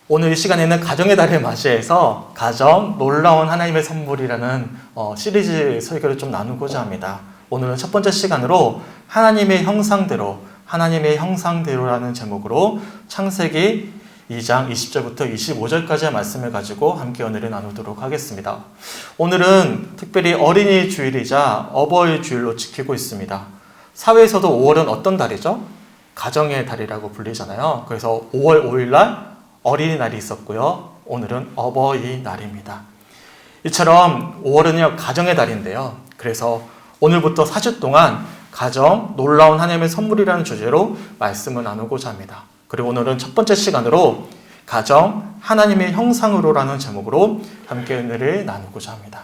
오늘 이 시간에는 가정의 달을 맞이해서 가정 놀라운 하나님의 선물이라는 시리즈 설교를 좀 나누고자 합니다. 오늘은 첫 번째 시간으로 하나님의 형상대로라는 제목으로 창세기 2장 20절부터 25절까지의 말씀을 가지고 함께 은혜를 나누도록 하겠습니다. 오늘은 특별히 어린이 주일이자 어버이 주일로 지키고 있습니다. 사회에서도 5월은 어떤 달이죠? 가정의 달이라고 불리잖아요. 그래서 5월 5일 날 어린이날이 있었고요. 오늘은 어버이날입니다. 이처럼 5월은요 가정의 달인데요. 그래서 오늘부터 4주 동안 가정, 놀라운 하나님의 선물이라는 주제로 말씀을 나누고자 합니다. 그리고 오늘은 첫 번째 시간으로 가정, 하나님의 형상으로라는 제목으로 함께 은혜를 나누고자 합니다.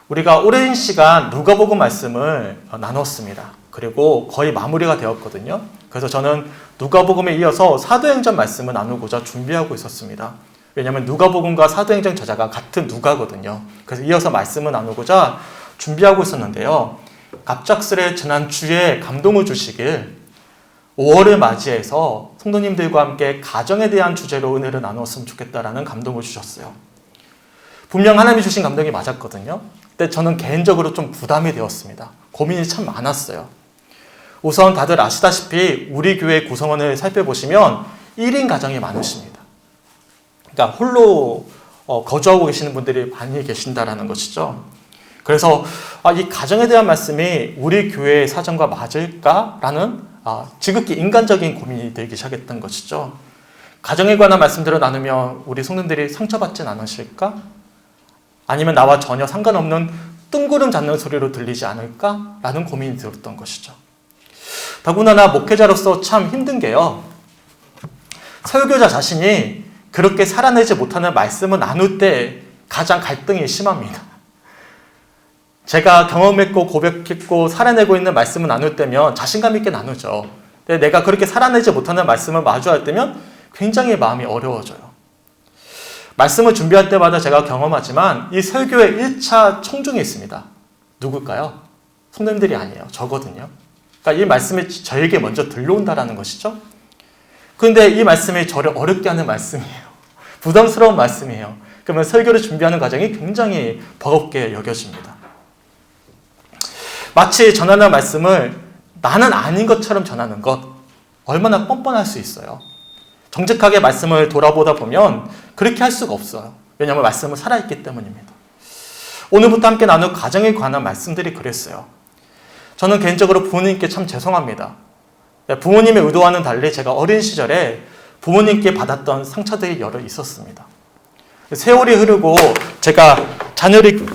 우리가 오랜 시간 누가복음 말씀을 나눴습니다. 그리고 거의 마무리가 되었거든요. 그래서 저는 누가복음에 이어서 사도행전 말씀을 나누고자 준비하고 있었습니다. 왜냐하면 누가복음과 사도행전 저자가 같은 누가거든요. 그래서 이어서 말씀을 나누고자 준비하고 있었는데요. 갑작스레 지난주에 감동을 주시길 5월을 맞이해서 성도님들과 함께 가정에 대한 주제로 은혜를 나누었으면 좋겠다라는 감동을 주셨어요. 분명 하나님이 주신 감동이 맞았거든요. 근데 저는 개인적으로 좀 부담이 되었습니다. 고민이 참 많았어요. 우선 다들 아시다시피 우리 교회 구성원을 살펴보시면 1인 가정이 많으십니다. 그러니까 홀로 거주하고 계시는 분들이 많이 계신다라는 것이죠. 그래서 이 가정에 대한 말씀이 우리 교회의 사정과 맞을까라는 지극히 인간적인 고민이 되기 시작했던 것이죠. 가정에 관한 말씀들을 나누면 우리 성도님들이 상처받진 않으실까? 아니면 나와 전혀 상관없는 뜬구름 잡는 소리로 들리지 않을까라는 고민이 들었던 것이죠. 더군다나 목회자로서 참 힘든 게요. 설교자 자신이 그렇게 살아내지 못하는 말씀을 나눌 때 가장 갈등이 심합니다. 제가 경험했고 고백했고 살아내고 있는 말씀을 나눌 때면 자신감 있게 나누죠. 근데 내가 그렇게 살아내지 못하는 말씀을 마주할 때면 굉장히 마음이 어려워져요. 말씀을 준비할 때마다 제가 경험하지만 이 설교의 1차 청중이 있습니다. 누굴까요? 성도님들이 아니에요. 저거든요. 그러니까 이 말씀이 저에게 먼저 들려온다라는 것이죠. 그런데 이 말씀이 저를 어렵게 하는 말씀이에요. 부담스러운 말씀이에요. 그러면 설교를 준비하는 과정이 굉장히 버겁게 여겨집니다. 마치 전하는 말씀을 나는 아닌 것처럼 전하는 것, 얼마나 뻔뻔할 수 있어요. 정직하게 말씀을 돌아보다 보면 그렇게 할 수가 없어요. 왜냐하면 말씀은 살아있기 때문입니다. 오늘부터 함께 나눌 가정에 관한 말씀들이 그랬어요. 저는 개인적으로 부모님께 참 죄송합니다. 부모님의 의도와는 달리 제가 어린 시절에 부모님께 받았던 상처들이 여러 있었습니다. 세월이 흐르고 제가 자녀를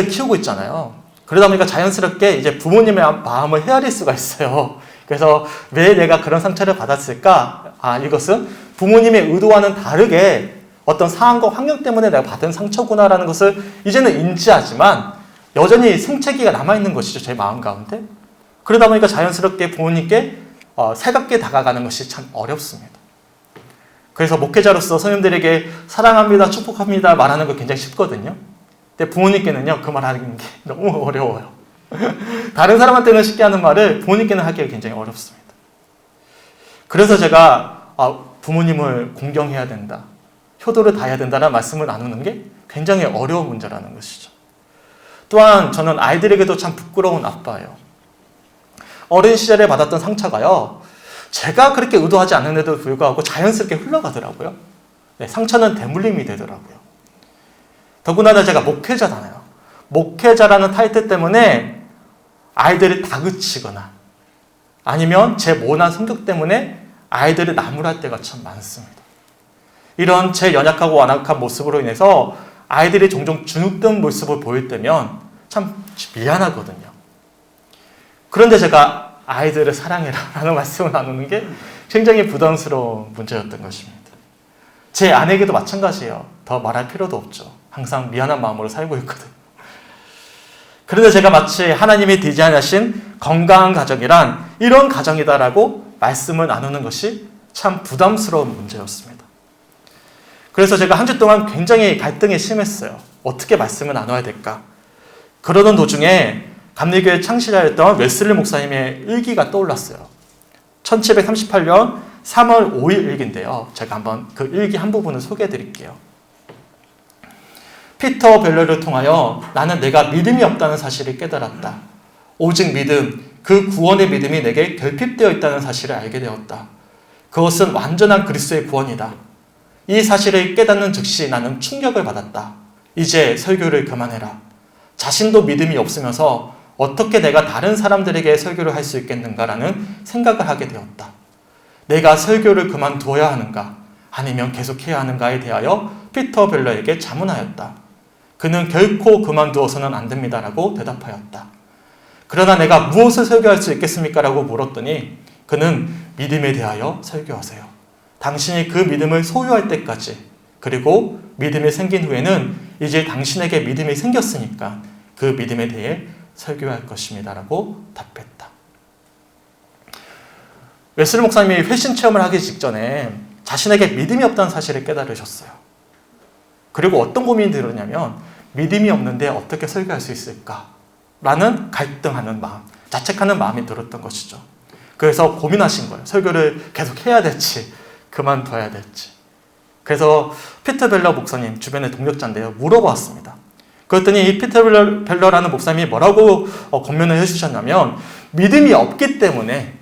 키우고 있잖아요. 그러다 보니까 자연스럽게 이제 부모님의 마음을 헤아릴 수가 있어요. 그래서 왜 내가 그런 상처를 받았을까? 이것은 부모님의 의도와는 다르게 어떤 상황과 환경 때문에 내가 받은 상처구나라는 것을 이제는 인지하지만 여전히 생채기가 남아있는 것이죠. 제 마음 가운데. 그러다 보니까 자연스럽게 부모님께 살갑게 다가가는 것이 참 어렵습니다. 그래서 목회자로서 성도님들에게 사랑합니다, 축복합니다 말하는 거 굉장히 쉽거든요. 근데 부모님께는요, 그 말 하는 게 너무 어려워요. 다른 사람한테는 쉽게 하는 말을 부모님께는 하기가 굉장히 어렵습니다. 그래서 제가 부모님을 공경해야 된다, 효도를 다해야 된다는 말씀을 나누는 게 굉장히 어려운 문제라는 것이죠. 또한 저는 아이들에게도 참 부끄러운 아빠예요. 어린 시절에 받았던 상처가요, 제가 그렇게 의도하지 않는데도 불구하고 자연스럽게 흘러가더라고요. 상처는 대물림이 되더라고요. 더군다나 제가 목회자잖아요. 목회자라는 타이틀 때문에 아이들을 다그치거나 아니면 제 모난 성격 때문에 아이들을 나무랄 때가 참 많습니다. 이런 제 연약하고 완악한 모습으로 인해서 아이들이 종종 주눅든 모습을 보일 때면 참 미안하거든요. 그런데 제가 아이들을 사랑해라 라는 말씀을 나누는 게 굉장히 부담스러운 문제였던 것입니다. 제 아내에게도 마찬가지예요. 더 말할 필요도 없죠. 항상 미안한 마음으로 살고 있거든요. 그런데 제가 마치 하나님이 디자인하신 건강한 가정이란 이런 가정이다라고 말씀을 나누는 것이 참 부담스러운 문제였습니다. 그래서 제가 한 주 동안 굉장히 갈등이 심했어요. 어떻게 말씀을 나눠야 될까? 그러던 도중에 감리교회 창시자였던 웨슬리 목사님의 일기가 떠올랐어요. 1738년 3월 5일 일기인데요. 제가 한번 그 일기 한 부분을 소개해 드릴게요. 피터 벨러를 통하여 나는 내가 믿음이 없다는 사실을 깨달았다. 오직 믿음, 그 구원의 믿음이 내게 결핍되어 있다는 사실을 알게 되었다. 그것은 완전한 그리스도의 구원이다. 이 사실을 깨닫는 즉시 나는 충격을 받았다. 이제 설교를 그만해라. 자신도 믿음이 없으면서 어떻게 내가 다른 사람들에게 설교를 할 수 있겠는가라는 생각을 하게 되었다. 내가 설교를 그만두어야 하는가 아니면 계속해야 하는가에 대하여 피터 벨러에게 자문하였다. 그는 결코 그만두어서는 안 됩니다라고 대답하였다. 그러나 내가 무엇을 설교할 수 있겠습니까? 라고 물었더니 그는 믿음에 대하여 설교하세요. 당신이 그 믿음을 소유할 때까지, 그리고 믿음이 생긴 후에는 이제 당신에게 믿음이 생겼으니까 그 믿음에 대해 설교할 것입니다 라고 답했다. 웨슬리 목사님이 회신 체험을 하기 직전에 자신에게 믿음이 없다는 사실을 깨달으셨어요. 그리고 어떤 고민이 들었냐면 믿음이 없는데 어떻게 설교할 수 있을까? 라는 갈등하는 마음, 자책하는 마음이 들었던 것이죠. 그래서 고민하신 거예요. 설교를 계속 해야 될지 그만둬야 될지. 그래서 피터 벨러 목사님 주변의 동력자인데요. 물어봤습니다. 그랬더니 이 피터 벨러라는 목사님이 뭐라고 권면을 해주셨냐면 믿음이 없기 때문에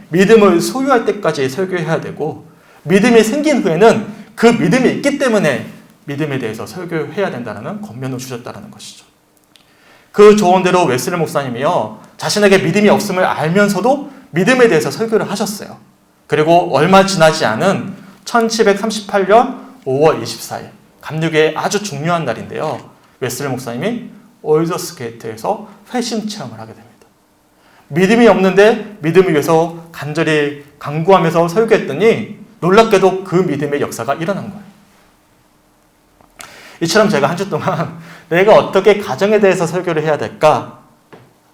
믿음을 소유할 때까지 설교해야 되고 믿음이 생긴 후에는 그 믿음이 있기 때문에 믿음에 대해서 설교해야 된다는 권면을 주셨다는 것이죠. 그 조언대로 웨슬리 목사님이요, 자신에게 믿음이 없음을 알면서도 믿음에 대해서 설교를 하셨어요. 그리고 얼마 지나지 않은 1738년 5월 24일 감리교의 아주 중요한 날인데요. 웨슬리 목사님이 올더스게이트에서 회심 체험을 하게 됩니다. 믿음이 없는데 믿음을 위해서 간절히 간구하면서 설교했더니 놀랍게도 그 믿음의 역사가 일어난 거예요. 이처럼 제가 한 주 동안 내가 어떻게 가정에 대해서 설교를 해야 될까?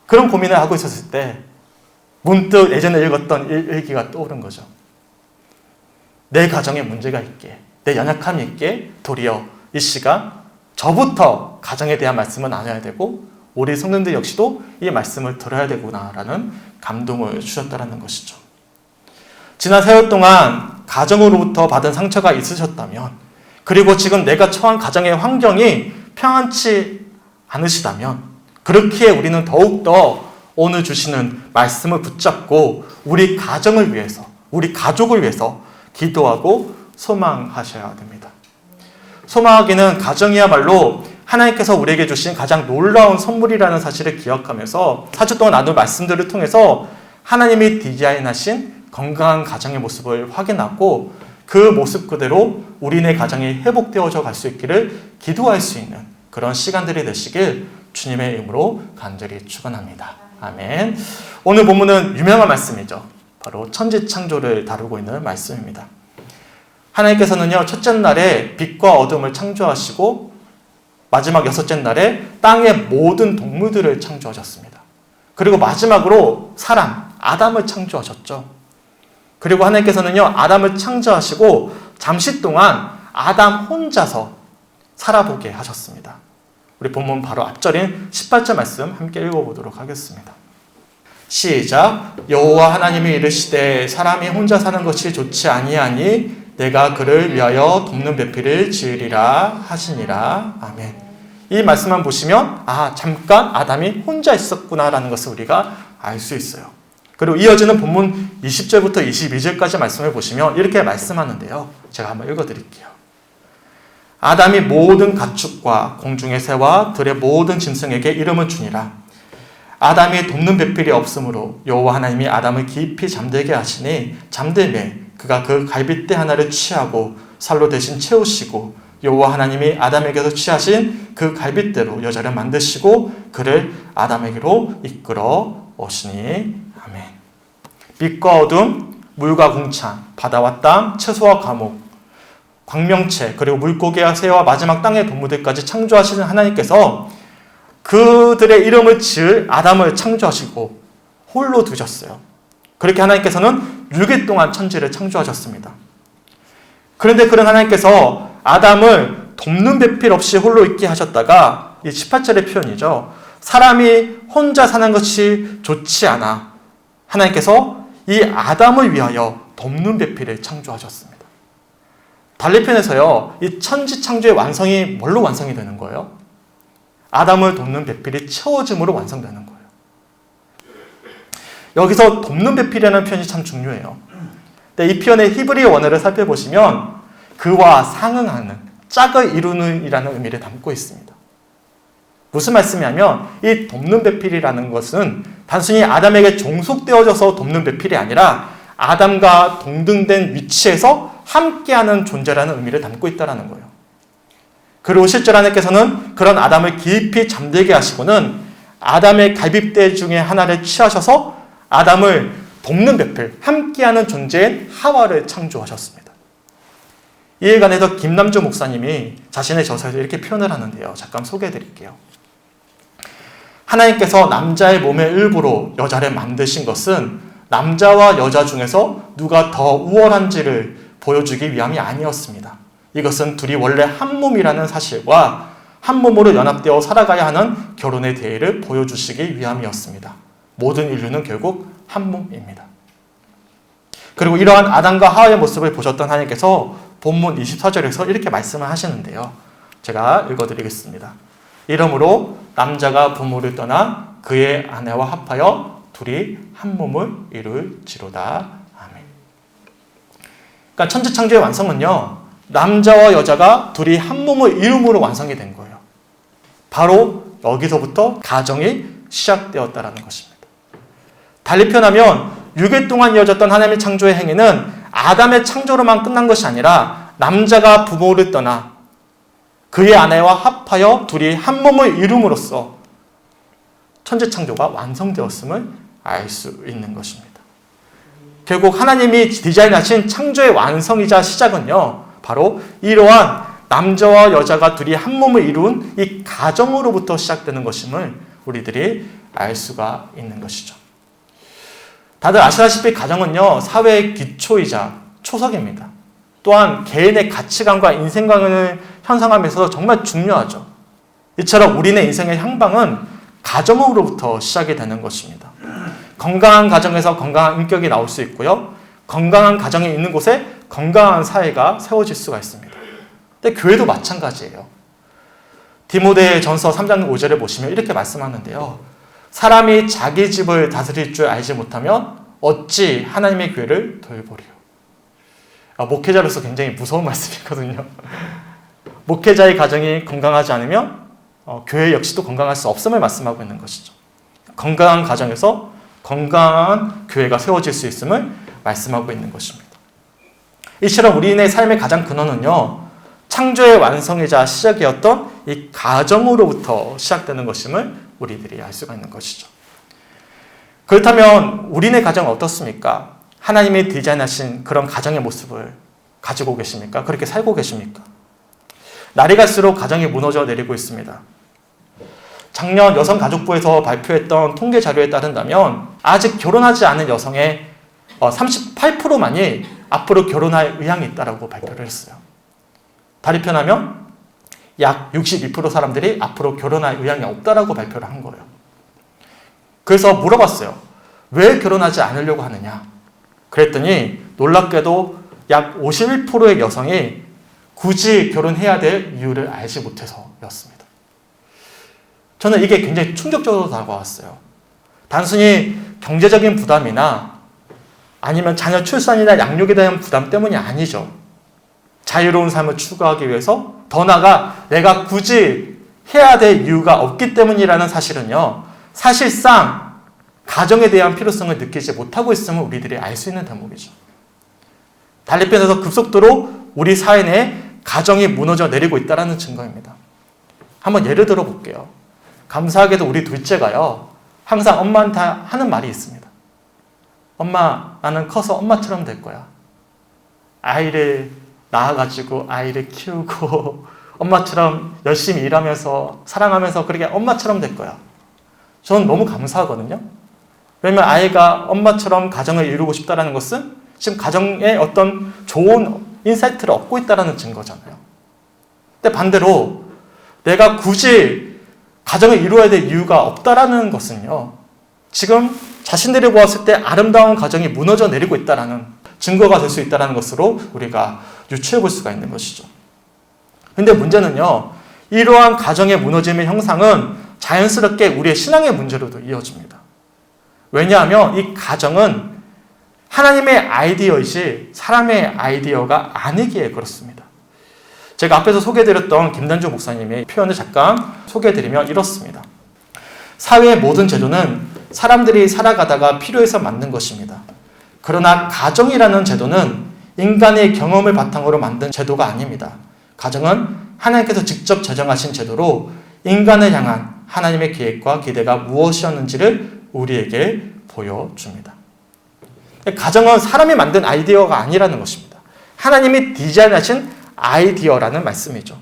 그런 고민을 하고 있었을 때 문득 예전에 읽었던 일기가 떠오른 거죠. 내 가정에 문제가 있기에, 내 연약함이 있기에 도리어 이 시간 저부터 가정에 대한 말씀을 나눠야 되고 우리 성도님들 역시도 이 말씀을 들어야 되구나라는 감동을 주셨다는 것이죠. 지난 세월 동안 가정으로부터 받은 상처가 있으셨다면, 그리고 지금 내가 처한 가정의 환경이 평안치 않으시다면, 그렇기에 우리는 더욱더 오늘 주시는 말씀을 붙잡고 우리 가정을 위해서, 우리 가족을 위해서 기도하고 소망하셔야 됩니다. 소망하기는 가정이야말로 하나님께서 우리에게 주신 가장 놀라운 선물이라는 사실을 기억하면서 4주 동안 나눌 말씀들을 통해서 하나님이 디자인하신 건강한 가정의 모습을 확인하고 그 모습 그대로 우리네 가정이 회복되어져 갈 수 있기를 기도할 수 있는 그런 시간들이 되시길 주님의 이름으로 간절히 축원합니다. 아멘. 오늘 본문은 유명한 말씀이죠. 바로 천지창조를 다루고 있는 말씀입니다. 하나님께서는요, 첫째 날에 빛과 어둠을 창조하시고 마지막 여섯째 날에 땅의 모든 동물들을 창조하셨습니다. 그리고 마지막으로 사람, 아담을 창조하셨죠. 그리고 하나님께서는요, 아담을 창조하시고 잠시 동안 아담 혼자서 살아보게 하셨습니다. 우리 본문 바로 앞절인 18절 말씀 함께 읽어보도록 하겠습니다. 시작. 여호와 하나님이 이르시되 사람이 혼자 사는 것이 좋지 아니하니 내가 그를 위하여 돕는 배필을 지으리라 하시니라. 아멘. 이 말씀만 보시면 잠깐 아담이 혼자 있었구나라는 것을 우리가 알 수 있어요. 그리고 이어지는 본문 20절부터 22절까지 말씀을 보시면 이렇게 말씀하는데요. 제가 한번 읽어드릴게요. 아담이 모든 가축과 공중의 새와 들의 모든 짐승에게 이름을 주니라. 아담이 돕는 배필이 없으므로 여호와 하나님이 아담을 깊이 잠들게 하시니 잠들매 그가 그 갈빗대 하나를 취하고 살로 대신 채우시고 여호와 하나님이 아담에게서 취하신 그 갈빗대로 여자를 만드시고 그를 아담에게로 이끌어 오시니. 아멘. 빛과 어둠, 물과 궁창, 바다와 땅, 채소와 과목, 광명체, 그리고 물고기와 새와 마지막 땅의 동물들까지 창조하시는 하나님께서 그들의 이름을 지을 아담을 창조하시고 홀로 두셨어요. 그렇게 하나님께서는 6일 동안 천지를 창조하셨습니다. 그런데 그런 하나님께서 아담을 돕는 배필 없이 홀로 있게 하셨다가 이 18절의 표현이죠. 사람이 혼자 사는 것이 좋지 않아 하나님께서 이 아담을 위하여 돕는 배필을 창조하셨습니다. 달리편에서요, 이 천지 창조의 완성이 뭘로 완성이 되는 거예요? 아담을 돕는 배필이 채워짐으로 완성되는 거예요. 여기서 돕는 배필이라는 표현이 참 중요해요. 근데 이 표현의 히브리어 원어를 살펴보시면 그와 상응하는, 짝을 이루는 이라는 의미를 담고 있습니다. 무슨 말씀이냐면 이 돕는 배필이라는 것은 단순히 아담에게 종속되어져서 돕는 배필이 아니라 아담과 동등된 위치에서 함께하는 존재라는 의미를 담고 있다는 거예요. 그리고 실제로 하나님께서는 그런 아담을 깊이 잠들게 하시고는 아담의 갈빗대 중에 하나를 취하셔서 아담을 돕는 배필, 함께하는 존재인 하와를 창조하셨습니다. 이에 관해서 김남주 목사님이 자신의 저서에서 이렇게 표현을 하는데요. 잠깐 소개해 드릴게요. 하나님께서 남자의 몸의 일부로 여자를 만드신 것은 남자와 여자 중에서 누가 더 우월한지를 보여주기 위함이 아니었습니다. 이것은 둘이 원래 한 몸이라는 사실과 한 몸으로 연합되어 살아가야 하는 결혼의 대의를 보여주시기 위함이었습니다. 모든 인류는 결국 한 몸입니다. 그리고 이러한 아담과 하와의 모습을 보셨던 하나님께서 본문 24절에서 이렇게 말씀을 하시는데요. 제가 읽어드리겠습니다. 이러므로 남자가 부모를 떠나 그의 아내와 합하여 둘이 한 몸을 이룰지로다. 아멘. 그러니까 천지창조의 완성은요, 남자와 여자가 둘이 한 몸을 이룸으로 완성이 된 거예요. 바로 여기서부터 가정이 시작되었다는 것입니다. 달리 표현하면 6일 동안 이어졌던 하나님의 창조의 행위는 아담의 창조로만 끝난 것이 아니라 남자가 부모를 떠나 그의 아내와 합하여 둘이 한 몸을 이룸으로써 천지창조가 완성되었음을 알 수 있는 것입니다. 결국 하나님이 디자인하신 창조의 완성이자 시작은요, 바로 이러한 남자와 여자가 둘이 한 몸을 이룬 이 가정으로부터 시작되는 것임을 우리들이 알 수가 있는 것이죠. 다들 아시다시피 가정은요, 사회의 기초이자 초석입니다. 또한 개인의 가치관과 인생관을 형성하면서 정말 중요하죠. 이처럼 우리네 인생의 향방은 가정으로부터 시작이 되는 것입니다. 건강한 가정에서 건강한 인격이 나올 수 있고요. 건강한 가정이 있는 곳에 건강한 사회가 세워질 수가 있습니다. 근데 교회도 마찬가지예요. 디모데전서 3장 5절을 보시면 이렇게 말씀하는데요. 사람이 자기 집을 다스릴 줄 알지 못하면 어찌 하나님의 교회를 돌보리요. 목회자로서 굉장히 무서운 말씀이거든요. 목회자의 가정이 건강하지 않으면 교회 역시도 건강할 수 없음을 말씀하고 있는 것이죠. 건강한 가정에서 건강한 교회가 세워질 수 있음을 말씀하고 있는 것입니다. 이처럼 우리의 삶의 가장 근원은요, 창조의 완성이자 시작이었던 이 가정으로부터 시작되는 것임을 우리들이 알 수가 있는 것이죠. 그렇다면 우리네 가정은 어떻습니까? 하나님이 디자인하신 그런 가정의 모습을 가지고 계십니까? 그렇게 살고 계십니까? 날이 갈수록 가정이 무너져 내리고 있습니다. 작년 여성가족부에서 발표했던 통계 자료에 따른다면 아직 결혼하지 않은 여성의 38%만이 앞으로 결혼할 의향이 있다고 발표를 했어요. 다리 편하면 약 62% 사람들이 앞으로 결혼할 의향이 없다라고 발표를 한 거예요. 그래서 물어봤어요. 왜 결혼하지 않으려고 하느냐? 그랬더니 놀랍게도 약 51%의 여성이 굳이 결혼해야 될 이유를 알지 못해서였습니다. 저는 이게 굉장히 충격적으로 다가왔어요. 단순히 경제적인 부담이나 아니면 자녀 출산이나 양육에 대한 부담 때문이 아니죠. 자유로운 삶을 추구하기 위해서 더 나아가 내가 굳이 해야 될 이유가 없기 때문이라는 사실은요, 사실상 가정에 대한 필요성을 느끼지 못하고 있음을 우리들이 알 수 있는 대목이죠. 달리 편에서 급속도로 우리 사회 내에 가정이 무너져 내리고 있다는 증거입니다. 한번 예를 들어 볼게요. 감사하게도 우리 둘째가요, 항상 엄마한테 하는 말이 있습니다. 엄마, 나는 커서 엄마처럼 될 거야. 아이를 낳아가지고 아이를 키우고 엄마처럼 열심히 일하면서 사랑하면서 그렇게 엄마처럼 될 거야. 저는 너무 감사하거든요. 왜냐면 아이가 엄마처럼 가정을 이루고 싶다는 것은 지금 가정에 어떤 좋은 인사이트를 얻고 있다는 증거잖아요. 근데 반대로 내가 굳이 가정을 이루어야 될 이유가 없다라는 것은요, 지금 자신들이 보았을 때 아름다운 가정이 무너져 내리고 있다는 증거가 될 수 있다는 것으로 우리가 유추해 볼 수가 있는 것이죠. 근데 문제는요, 이러한 가정의 무너짐의 형상은 자연스럽게 우리의 신앙의 문제로도 이어집니다. 왜냐하면 이 가정은 하나님의 아이디어이지 사람의 아이디어가 아니기에 그렇습니다. 제가 앞에서 소개해드렸던 김단주 목사님의 표현을 잠깐 소개해드리면 이렇습니다. 사회의 모든 제도는 사람들이 살아가다가 필요해서 만든 것입니다. 그러나 가정이라는 제도는 인간의 경험을 바탕으로 만든 제도가 아닙니다. 가정은 하나님께서 직접 제정하신 제도로 인간을 향한 하나님의 계획과 기대가 무엇이었는지를 우리에게 보여줍니다. 가정은 사람이 만든 아이디어가 아니라는 것입니다. 하나님이 디자인하신 아이디어라는 말씀이죠.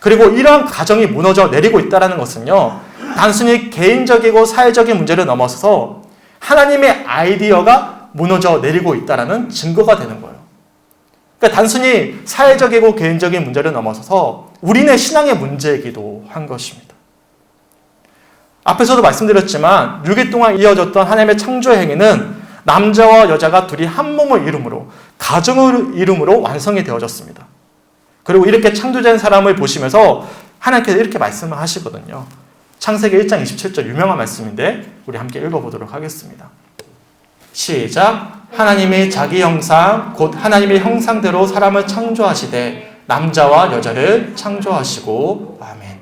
그리고 이러한 가정이 무너져 내리고 있다는 것은요, 단순히 개인적이고 사회적인 문제를 넘어서서 하나님의 아이디어가 무너져 내리고 있다는 증거가 되는 거예요. 그러니까 단순히 사회적이고 개인적인 문제를 넘어서서 우리네 신앙의 문제이기도 한 것입니다. 앞에서도 말씀드렸지만 6일 동안 이어졌던 하나님의 창조 행위는 남자와 여자가 둘이 한 몸을 이룸으로, 가정을 이룸으로 완성이 되어졌습니다. 그리고 이렇게 창조된 사람을 보시면서 하나님께서 이렇게 말씀을 하시거든요. 창세기 1장 27절 유명한 말씀인데 우리 함께 읽어보도록 하겠습니다. 시작. 하나님이 자기 형상 곧 하나님의 형상대로 사람을 창조하시되 남자와 여자를 창조하시고 아멘.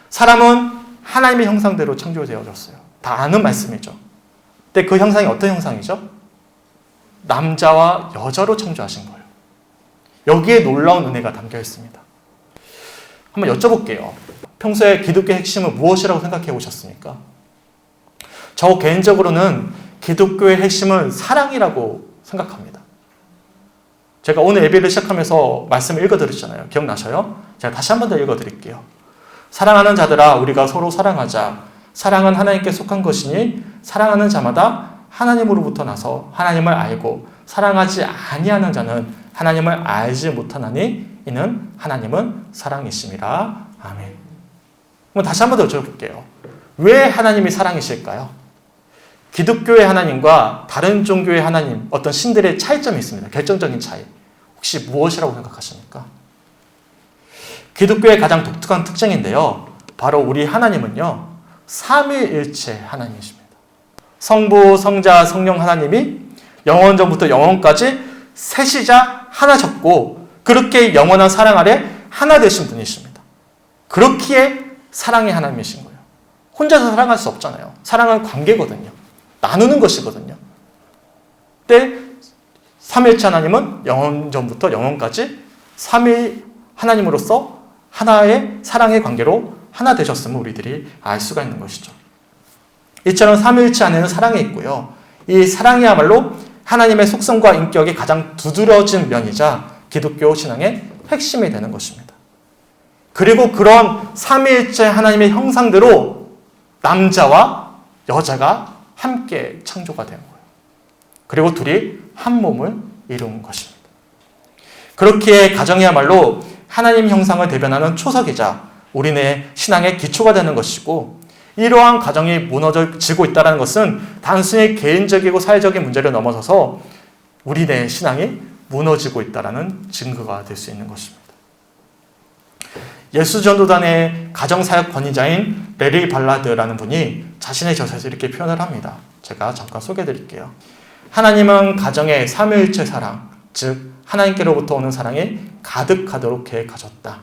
사람은 하나님의 형상대로 창조되어졌어요. 다 아는 말씀이죠. 근데 그 형상이 어떤 형상이죠? 남자와 여자로 창조하신 거예요. 여기에 놀라운 은혜가 담겨 있습니다. 한번 여쭤볼게요. 평소에 기독교의 핵심은 무엇이라고 생각해 보셨습니까? 저 개인적으로는 기독교의 핵심은 사랑이라고 생각합니다. 제가 오늘 예배를 시작하면서 말씀을 읽어드렸잖아요. 기억나셔요? 제가 다시 한 번 더 읽어드릴게요. 사랑하는 자들아 우리가 서로 사랑하자. 사랑은 하나님께 속한 것이니 사랑하는 자마다 하나님으로부터 나서 하나님을 알고 사랑하지 아니하는 자는 하나님을 알지 못하나니 이는 하나님은 사랑이심이라. 아멘. 그럼 다시 한 번 더 여쭤볼게요. 왜 하나님이 사랑이실까요? 기독교의 하나님과 다른 종교의 하나님, 어떤 신들의 차이점이 있습니다. 결정적인 차이. 혹시 무엇이라고 생각하십니까? 기독교의 가장 독특한 특징인데요. 바로 우리 하나님은요, 삼위일체 하나님이십니다. 성부, 성자, 성령 하나님이 영원전부터 영원까지 셋이자 하나셨고 그렇게 영원한 사랑 아래 하나 되신 분이십니다. 그렇기에 사랑의 하나님이신 거예요. 혼자서 사랑할 수 없잖아요. 사랑은 관계거든요. 나누는 것이거든요. 근데 삼위일체 하나님은 영원전부터 영원까지 삼위 하나님으로서 하나의 사랑의 관계로 하나 되셨음을 우리들이 알 수가 있는 것이죠. 이처럼 삼위일체 안에는 사랑이 있고요. 이 사랑이야말로 하나님의 속성과 인격이 가장 두드러진 면이자 기독교 신앙의 핵심이 되는 것입니다. 그리고 그런 삼위일체 하나님의 형상대로 남자와 여자가 함께 창조가 된 거예요. 그리고 둘이 한 몸을 이룬 것입니다. 그렇기에 가정이야말로 하나님 형상을 대변하는 초석이자 우리네 신앙의 기초가 되는 것이고 이러한 가정이 무너지고 있다는 것은 단순히 개인적이고 사회적인 문제를 넘어서서 우리네 신앙이 무너지고 있다는 증거가 될 수 있는 것입니다. 예수전도단의 가정사역 권위자인 레리 발라드라는 분이 자신의 저서에서 이렇게 표현을 합니다. 제가 잠깐 소개해 드릴게요. 하나님은 가정의 삼위일체 사랑, 즉 하나님께로부터 오는 사랑이 가득하도록 계획하셨다.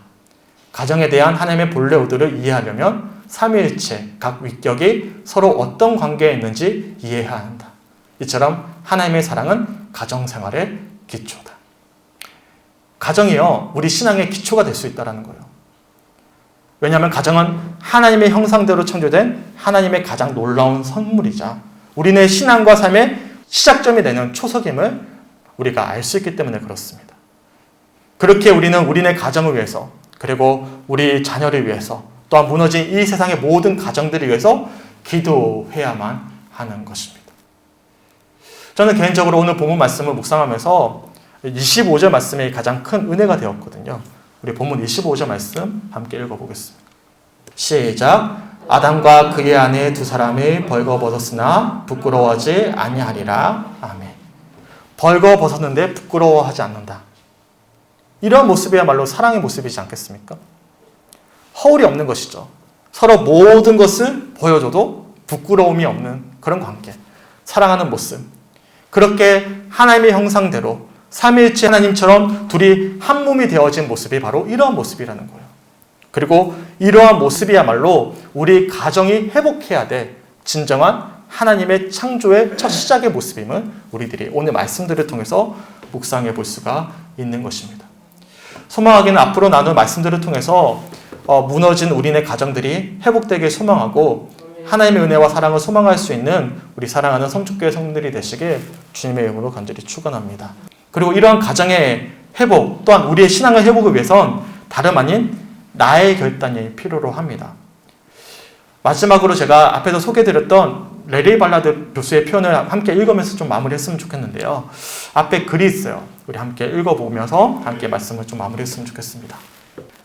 가정에 대한 하나님의 본래 의도를 이해하려면 삼위일체 각 위격이 서로 어떤 관계에 있는지 이해해야 한다. 이처럼 하나님의 사랑은 가정생활의 기초다. 가정이요, 우리 신앙의 기초가 될 수 있다는 거예요. 왜냐하면 가정은 하나님의 형상대로 창조된 하나님의 가장 놀라운 선물이자 우리네 신앙과 삶의 시작점이 되는 초석임을 우리가 알 수 있기 때문에 그렇습니다. 그렇게 우리는 우리네 가정을 위해서 그리고 우리 자녀를 위해서 또한 무너진 이 세상의 모든 가정들을 위해서 기도해야만 하는 것입니다. 저는 개인적으로 오늘 본문 말씀을 묵상하면서 25절 말씀이 가장 큰 은혜가 되었거든요. 우리 본문 25절 말씀 함께 읽어보겠습니다. 시작. 아담과 그의 아내 두 사람이 벌거벗었으나 부끄러워하지 아니하리라. 아멘. 벌거벗었는데 부끄러워하지 않는다. 이런 모습이야말로 사랑의 모습이지 않겠습니까? 허울이 없는 것이죠. 서로 모든 것을 보여줘도 부끄러움이 없는 그런 관계. 사랑하는 모습. 그렇게 하나님의 형상대로 삼위일체 하나님처럼 둘이 한 몸이 되어진 모습이 바로 이러한 모습이라는 거예요. 그리고 이러한 모습이야말로 우리 가정이 회복해야 될 진정한 하나님의 창조의 첫 시작의 모습임을 우리들이 오늘 말씀들을 통해서 묵상해 볼 수가 있는 것입니다. 소망하기는 앞으로 나눌 말씀들을 통해서 무너진 우리네 가정들이 회복되길 소망하고 하나님의 은혜와 사랑을 소망할 수 있는 우리 사랑하는 성축교회 성도들이 되시길 주님의 이름으로 간절히 축원합니다. 그리고 이러한 가정의 회복 또한 우리의 신앙의 회복을 위해선 다름 아닌 나의 결단이 필요로 합니다. 마지막으로 제가 앞에서 소개해드렸던 레리 발라드 교수의 표현을 함께 읽으면서 좀 마무리했으면 좋겠는데요. 앞에 글이 있어요. 우리 함께 읽어보면서 함께 말씀을 좀 마무리했으면 좋겠습니다.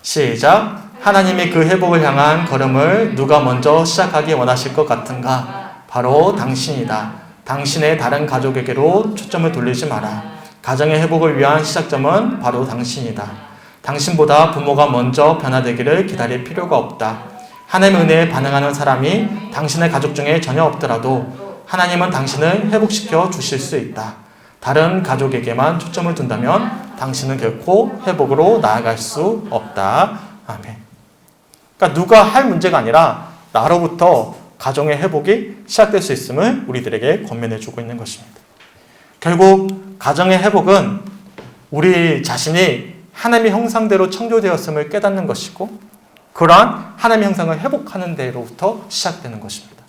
시작. 하나님이 그 회복을 향한 걸음을 누가 먼저 시작하기 원하실 것 같은가? 바로 당신이다. 당신의 다른 가족에게로 초점을 돌리지 마라. 가정의 회복을 위한 시작점은 바로 당신이다. 당신보다 부모가 먼저 변화되기를 기다릴 필요가 없다. 하나님의 은혜에 반응하는 사람이 당신의 가족 중에 전혀 없더라도 하나님은 당신을 회복시켜 주실 수 있다. 다른 가족에게만 초점을 둔다면 당신은 결코 회복으로 나아갈 수 없다. 아멘. 그러니까 누가 할 문제가 아니라 나로부터 가정의 회복이 시작될 수 있음을 우리들에게 권면해 주고 있는 것입니다. 결국 가정의 회복은 우리 자신이 하나님의 형상대로 창조되었음을 깨닫는 것이고 그러한 하나님의 형상을 회복하는 데로부터 시작되는 것입니다.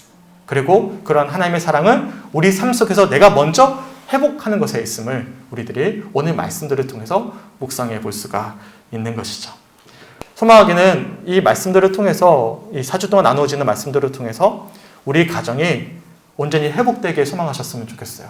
그리고 그러한 하나님의 사랑을 우리 삶 속에서 내가 먼저 회복하는 것에 있음을 우리들이 오늘 말씀들을 통해서 묵상해 볼 수가 있는 것이죠. 소망하기는 이 말씀들을 통해서 이 4주 동안 나누어지는 말씀들을 통해서 우리 가정이 온전히 회복되게 소망하셨으면 좋겠어요.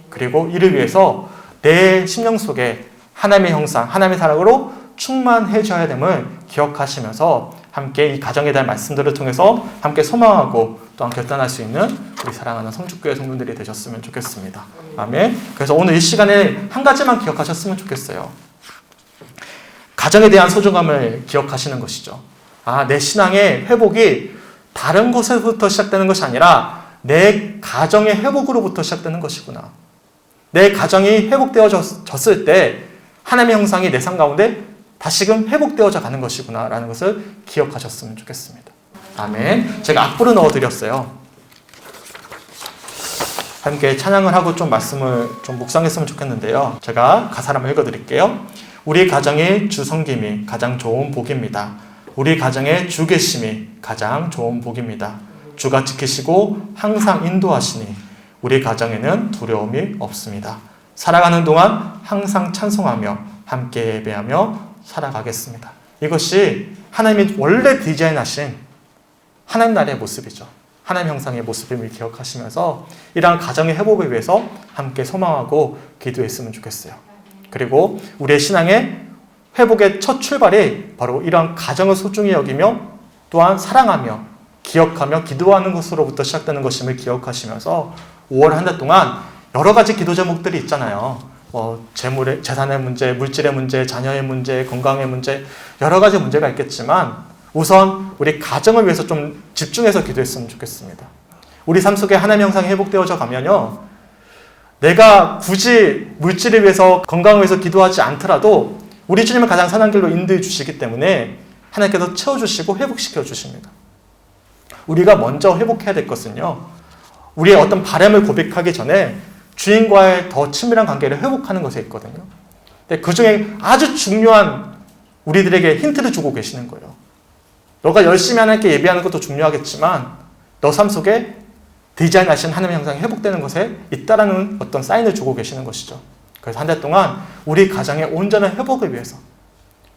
그리고 이를 위해서 내 심령 속에 하나님의 형상, 하나님의 사랑으로 충만해져야 됨을 기억하시면서 함께 이 가정에 대한 말씀들을 통해서 함께 소망하고 또한 결단할 수 있는 우리 사랑하는 성축교회 성도들이 되셨으면 좋겠습니다. 아멘. 그래서 오늘 이 시간에 한 가지만 기억하셨으면 좋겠어요. 가정에 대한 소중함을 기억하시는 것이죠. 내 신앙의 회복이 다른 곳에서부터 시작되는 것이 아니라 내 가정의 회복으로부터 시작되는 것이구나. 내 가정이 회복되어졌을 때 하나님의 형상이 내 삶 가운데 다시금 회복되어져 가는 것이구나 라는 것을 기억하셨으면 좋겠습니다. 아멘. 제가 악보를 넣어드렸어요. 함께 찬양을 하고 좀 말씀을 좀 묵상했으면 좋겠는데요. 제가 가사를 한번 읽어드릴게요. 우리 가정의 주 섬김이 가장 좋은 복입니다. 우리 가정의 주 계심이 가장 좋은 복입니다. 주가 지키시고 항상 인도하시니 우리 가정에는 두려움이 없습니다. 살아가는 동안 항상 찬송하며 함께 예배하며 살아가겠습니다. 이것이 하나님이 원래 디자인하신 하나님 나라의 모습이죠. 하나님 형상의 모습임을 기억하시면서 이러한 가정의 회복을 위해서 함께 소망하고 기도했으면 좋겠어요. 그리고 우리의 신앙의 회복의 첫 출발이 바로 이러한 가정을 소중히 여기며 또한 사랑하며 기억하며 기도하는 것으로부터 시작되는 것임을 기억하시면서 5월 한 달 동안 여러 가지 기도 제목들이 있잖아요. 재산의 문제, 물질의 문제, 자녀의 문제, 건강의 문제, 여러 가지 문제가 있겠지만 우선 우리 가정을 위해서 좀 집중해서 기도했으면 좋겠습니다. 우리 삶 속에 하나님의 형상이 회복되어져 가면요, 내가 굳이 물질을 위해서 건강을 위해서 기도하지 않더라도 우리 주님은 가장 선한 길로 인도해 주시기 때문에 하나님께서 채워주시고 회복시켜 주십니다. 우리가 먼저 회복해야 될 것은요, 우리의 어떤 바람을 고백하기 전에 주님과의 더 친밀한 관계를 회복하는 것에 있거든요. 근데 그 중에 아주 중요한 우리들에게 힌트를 주고 계시는 거예요. 너가 열심히 하나님께 예배하는 것도 중요하겠지만 너 삶 속에 디자인하신 하나님의 형상이 회복되는 것에 있다라는 어떤 사인을 주고 계시는 것이죠. 그래서 한 달 동안 우리 가정의 온전한 회복을 위해서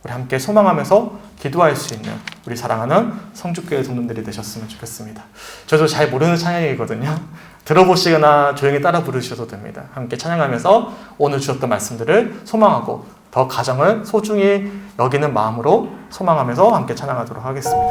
우리 함께 소망하면서 기도할 수 있는 우리 사랑하는 성축교회 성도들이 되셨으면 좋겠습니다. 저도 잘 모르는 찬양이거든요. 들어보시거나 조용히 따라 부르셔도 됩니다. 함께 찬양하면서 오늘 주셨던 말씀들을 소망하고 더 가정을 소중히 여기는 마음으로 소망하면서 함께 찬양하도록 하겠습니다.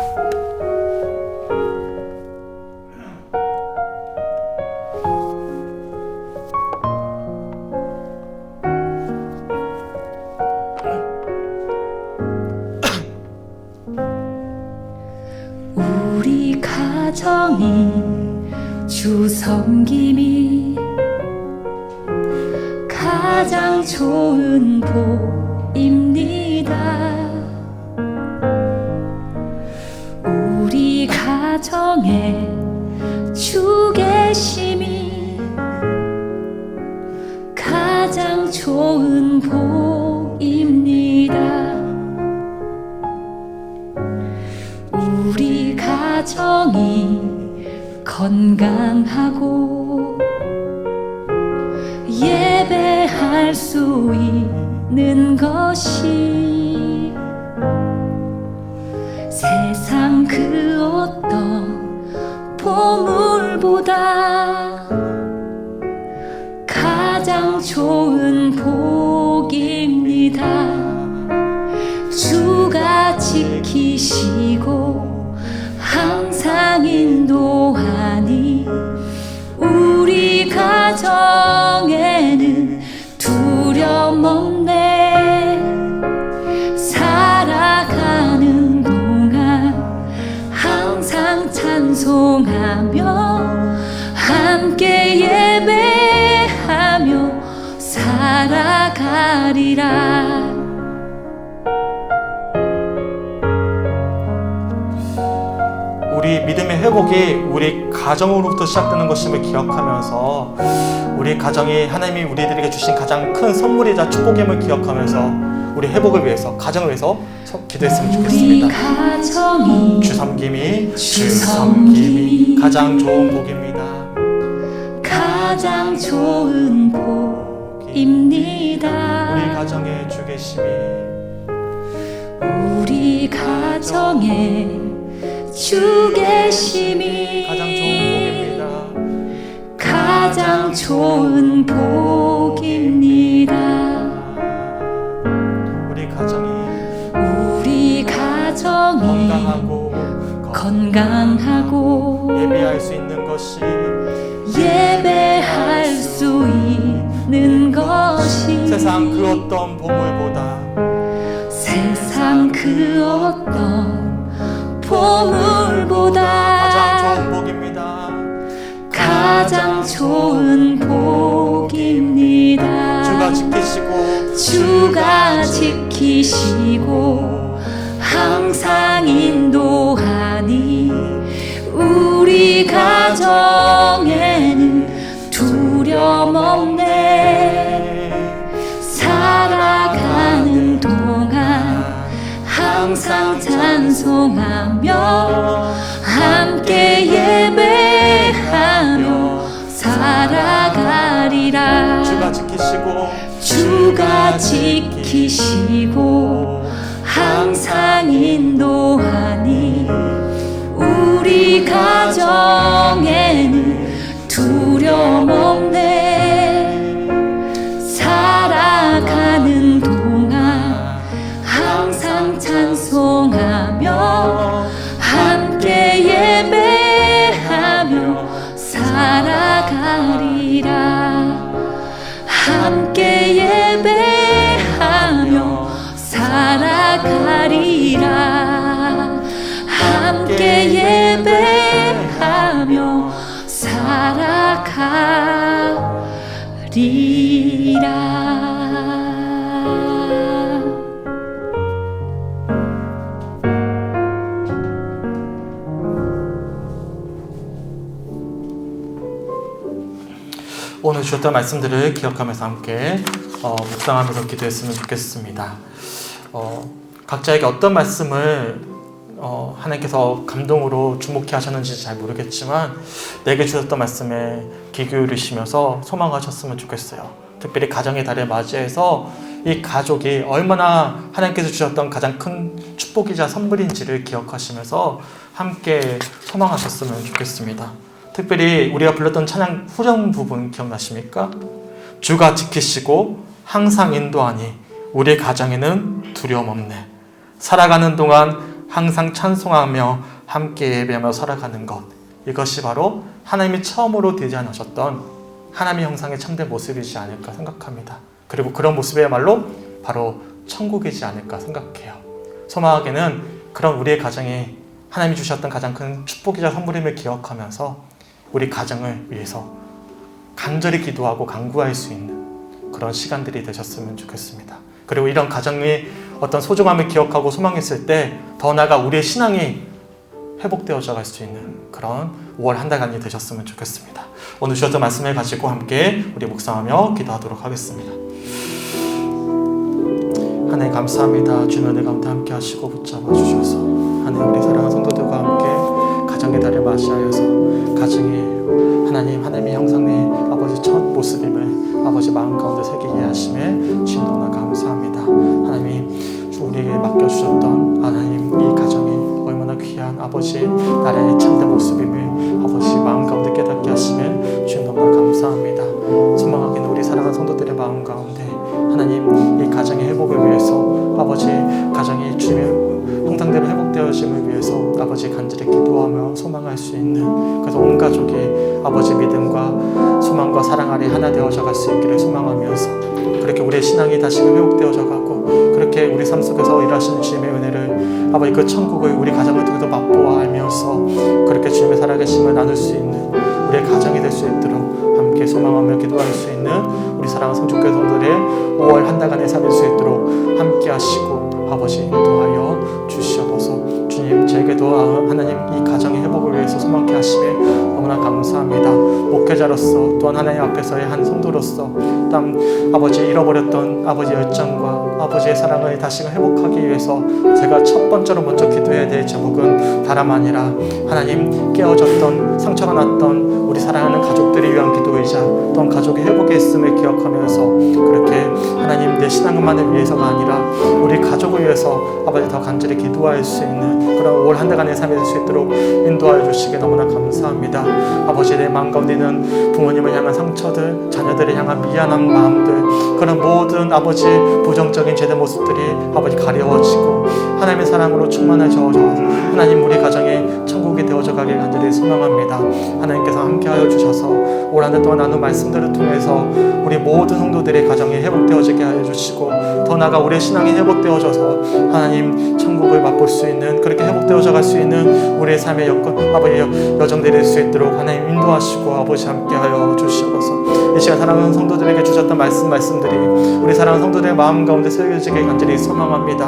주 섬김이 가장 좋은 복입니다. 우리 가정에 주 계심이 가장 좋은 복입니다. 우리 가정이 건강하고 예배할 수 있는 것이 세상 그 어떤 보물보다 가장 좋은 복입니다. 주가 지키시고 항상 인도하니 우리 가정에는 두려움 없네. 살아가는 동안 항상 찬송하며 함께 예배하며 살아가리라. 우리 믿음의 회복이 우리 가정으로부터 시작되는 것임을 기억하면서 우리 가정이 하나님이 우리들에게 주신 가장 큰 선물이자 축복임을 기억하면서 우리 회복을 위해서, 가정을 위해서 기도했으면 좋겠습니다. 주 섬김이 가장 좋은 복입니다. 가장 좋은 복입니다. 우리 가정의 주 계심이 우리 가정에 주 계심이 가장 좋은 복입니다. 가장 좋은 복입니다. 우리 가정이 건강하고 예배할 수 있는 것이 세상 그 어떤 보물보다 가장 좋은 복입니다. 가장 좋은 복입니다. 주가 지키시고 항상 인도하니 우리 가정에는 두려움 없네. 살아가는 동안 항상 찬송하며 함께 예배하며 살아가리라. 주가 지키시고 항상 인도하니 우리 가정에는 두려움 없네. 살아가는 동안 항상 찬송하며 함께 예배하며 살아가리라. 함께 예배하며 살아가리라. 함께 예배하며 살아가리라. 오늘 주셨던 말씀들을 기억하면서 함께 묵상하면서 기도했으면 좋겠습니다. 각자에게 어떤 말씀을 하나님께서 감동으로 주목해 하셨는지 잘 모르겠지만 내게 주셨던 말씀에 귀 기울이시면서 소망하셨으면 좋겠어요. 특별히 가정의 달을 맞이해서 이 가족이 얼마나 하나님께서 주셨던 가장 큰 축복이자 선물인지를 기억하시면서 함께 소망하셨으면 좋겠습니다. 특별히 우리가 불렀던 찬양 후렴 부분 기억나십니까? 주가 지키시고 항상 인도하니 우리 가정에는 두려움 없네. 살아가는 동안 항상 찬송하며 함께 예배하며 살아가는 것, 이것이 바로 하나님이 처음으로 디자인하셨던 하나님의 형상의 참된 모습이지 않을까 생각합니다. 그리고 그런 모습이야말로 바로 천국이지 않을까 생각해요. 소망하게는 그런 우리의 가정이 하나님이 주셨던 가장 큰 축복이자 선물임을 기억하면서 우리 가정을 위해서 간절히 기도하고 간구할 수 있는 그런 시간들이 되셨으면 좋겠습니다. 그리고 이런 가정의 어떤 소중함을 기억하고 소망했을 때 더 나아가 우리의 신앙이 회복되어져 갈 수 있는 그런 5월 한 달간이 되셨으면 좋겠습니다. 오늘 주셨던 말씀을 가지고 함께 우리 묵상하며 기도하도록 하겠습니다. 하나님 감사합니다. 주님 은혜 가운데 함께 하시고 붙잡아 주셔서 하나님 우리 사랑하는 성도들과 함께 가정의 달을 맞이하여서 가정이 하나님의 형상의 아버지 첫 모습임을 아버지 마음 가운데 새기게 하심에 주님 너무나 감사합니다. 하나님 우리에게 맡겨주셨던 하나님 이 가정이 얼마나 귀한 아버지 나라의 참된 모습임을 아버지 마음 가운데 깨닫게 하심에 주님 너무나 감사합니다. 소망하기는 우리 사랑하는 성도들의 마음 가운데 하나님 이 가정의 회복을 위해서 아버지 가정이 주님의 형상대로 회복되어짐을 위해서 아버지 간절히 기도하며 소망할 수 있는 그래서 온 가족이 아버지 믿음과 소망과 사랑 아래 하나 되어져 갈 수 있기를 소망하면서 그렇게 우리의 신앙이 다시금 회복되어져 가고 그렇게 우리 삶 속에서 일하시는 주님의 은혜를 아버지 그 천국을 우리 가정을 통해서 맛보아 알면서 그렇게 주님의 살아계심을 나눌 수 있는 우리의 가정이 될 수 있도록 함께 소망하며 기도할 수 있는 우리 사랑하는 성축교회 성도들의 5월 한 달간의 삶이 될 수 있도록 함께 하시고 아버지 인도하여 주시옵소서. 주님 저에게도 하나님 이 가정의 회복을 위해서 소망케 하심에 너무나 감사합니다. 목회자로서 또한 하나님 앞에서의 한 성도로서 또한 아버지 잃어버렸던 아버지 열정과 아버지의 사랑을 다시금 회복하기 위해서 제가 첫 번째로 먼저 기도해야 될 제목은 다름 아니라 하나님 깨어졌던 상처가 났던 우리 사랑하는 가족들을 위한 기도이자 또한 가족의 회복에 있음을 기억하면서 그렇게 하나님 내 신앙만을 위해서가 아니라 우리 가족을 위해서 아버지 더 간절히 기도할 수 있는 그런 5월 한 달간의 삶이 될 수 있도록 인도하여 주시기 너무나 감사합니다. 아버지 내 마음 가운데 있는 부모님을 향한 상처들 자녀들을 향한 미안한 마음들 그런 모든 아버지 부정적인 제대 모습들이 아버지 가려워지고 하나님의 사랑으로 충만해져서 하나님 우리 가정이 천국이 되어져 가길 간절히 소망합니다. 하나님께서 함께하여 주셔서 올 한 달 동안 나눈 말씀들을 통해서 우리 모든 성도들의 가정이 회복되어지게 하여 주시고 더 나아가 우리의 신앙이 회복되어져서 하나님 천국을 맛볼 수 있는 그렇게 회복되어져 갈 수 있는 우리의 삶의 아버지 여정들이 될 수 있도록 하나님 인도하시고 아버지 함께하여 주시옵소서. 이 시간 사랑하는 성도들에게 주셨던 말씀들이 우리 사랑하는 성도들의 마음 가운데 새겨지게 간절히 소망합니다.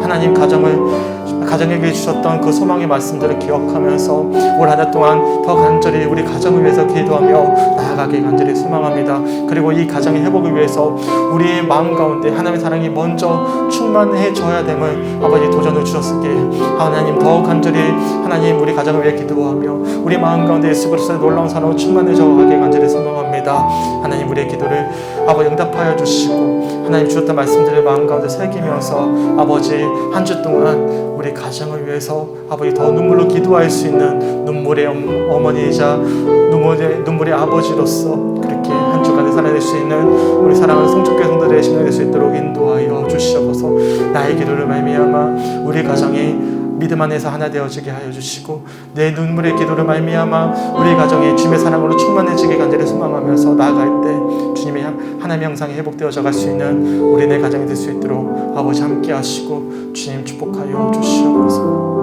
하나님 가정에게 주셨던 그 소망의 말씀들을 기억하면서 올 한 달 동안 더 간절히 우리 가정을 위해서 기도하며 나아가길 간절히 소망합니다. 그리고 이 가정의 회복을 위해서 우리의 마음 가운데 하나님의 사랑이 먼저 충만해져야 됨을 아버지 도전을 주셨기에 하나님 더 간절히 하나님 우리 가정을 위해 기도하며 우리 마음 가운데 예수 그리스도의 놀라운 사랑으로 충만해져 가길 간절히 소망합니다. 하나님 우리의 기도를 아버지 응답하여 주시고 하나님 주셨던 말씀들을 마음 가운데 새기면서 아버지 한 주 동안 우리 가정을 위해서 아버지 더 눈물로 기도할 수 있는 눈물의 어머니이자 눈물의 아버지로서 그렇게 한 주간에 살아낼 수 있는 우리 사랑하는 성축교회 성도들의 심령이 될 수 있도록 인도하여 주시옵소서. 나의 기도를 말미암아 우리 가정이 믿음 안에서 하나 되어지게 하여 주시고 내 눈물의 기도를 말미암아 우리 가정이 주님의 사랑으로 충만해지게 간절히 소망하면서 나아갈 때 주님의 하나님의 형상이 회복되어져 갈 수 있는 우리 내 가정이 될 수 있도록 아버지 함께 하시고 주님 축복하여 주시옵소서.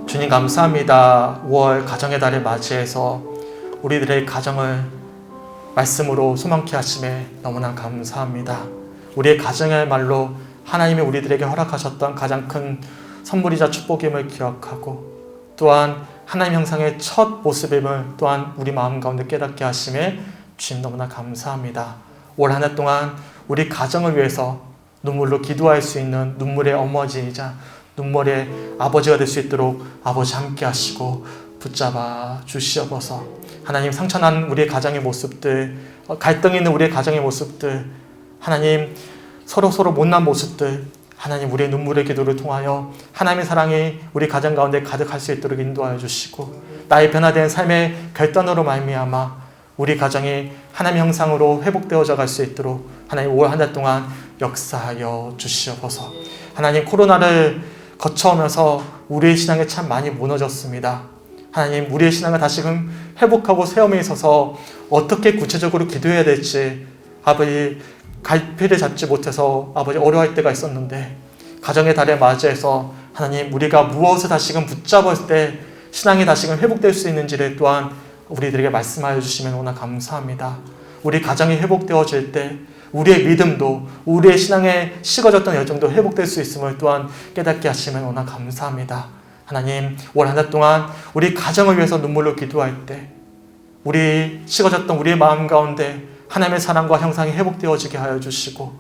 주님 감사합니다. 5월 가정의 달을 맞이해서 우리들의 가정을 말씀으로 소망케 하심에 너무나 감사합니다. 우리의 가정이야말로 하나님이 우리들에게 허락하셨던 가장 큰 선물이자 축복임을 기억하고 또한 하나님 형상의 첫 모습임을 또한 우리 마음 가운데 깨닫게 하심에 주님 너무나 감사합니다. 올 한 해 동안 우리 가정을 위해서 눈물로 기도할 수 있는 눈물의 어머니이자 눈물의 아버지가 될 수 있도록 아버지 함께 하시고 붙잡아 주시옵소서. 하나님 상처난 우리의 가정의 모습들 갈등이 있는 우리의 가정의 모습들 하나님 서로 못난 모습들 하나님 우리의 눈물의 기도를 통하여 하나님의 사랑이 우리 가정 가운데 가득할 수 있도록 인도하여 주시고 나의 변화된 삶의 결단으로 말미암아 우리 가정이 하나님의 형상으로 회복되어져 갈 수 있도록 하나님 5월 한 달 동안 역사하여 주시옵소서. 하나님 코로나를 거쳐오면서 우리의 신앙이 참 많이 무너졌습니다. 하나님 우리의 신앙을 다시금 회복하고 세움에 있어서 어떻게 구체적으로 기도해야 될지 아버지 갈피를 잡지 못해서 아버지 어려워할 때가 있었는데 가정의 달에 맞이해서 하나님, 우리가 무엇을 다시금 붙잡을 때 신앙이 다시금 회복될 수 있는지를 또한 우리들에게 말씀하여 주시면 너무나 감사합니다. 우리 가정이 회복되어질 때 우리의 믿음도, 우리의 신앙에 식어졌던 여정도 회복될 수 있음을 또한 깨닫게 하시면 너무나 감사합니다. 하나님, 올 한 달 동안 우리 가정을 위해서 눈물로 기도할 때 우리 식어졌던 우리의 마음 가운데 하나님의 사랑과 형상이 회복되어지게 하여 주시고,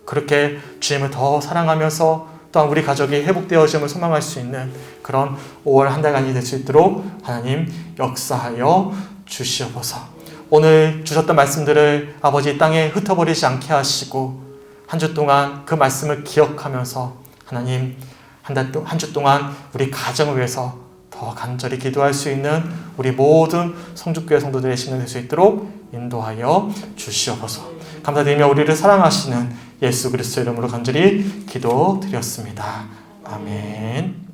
그렇게 주님을 더 사랑하면서 또한 우리 가족이 회복되어짐을 소망할 수 있는 그런 5월 한 달간이 될 수 있도록 하나님 역사하여 주시옵소서. 오늘 주셨던 말씀들을 아버지 땅에 흩어버리지 않게 하시고, 한 주 동안 그 말씀을 기억하면서 하나님 한 주 동안 우리 가정을 위해서 더 간절히 기도할 수 있는 우리 모든 성주교회 성도들의 신앙이 될 수 있도록 인도하여 주시옵소서. 감사드리며 우리를 사랑하시는 예수 그리스도 이름으로 간절히 기도드렸습니다. 아멘.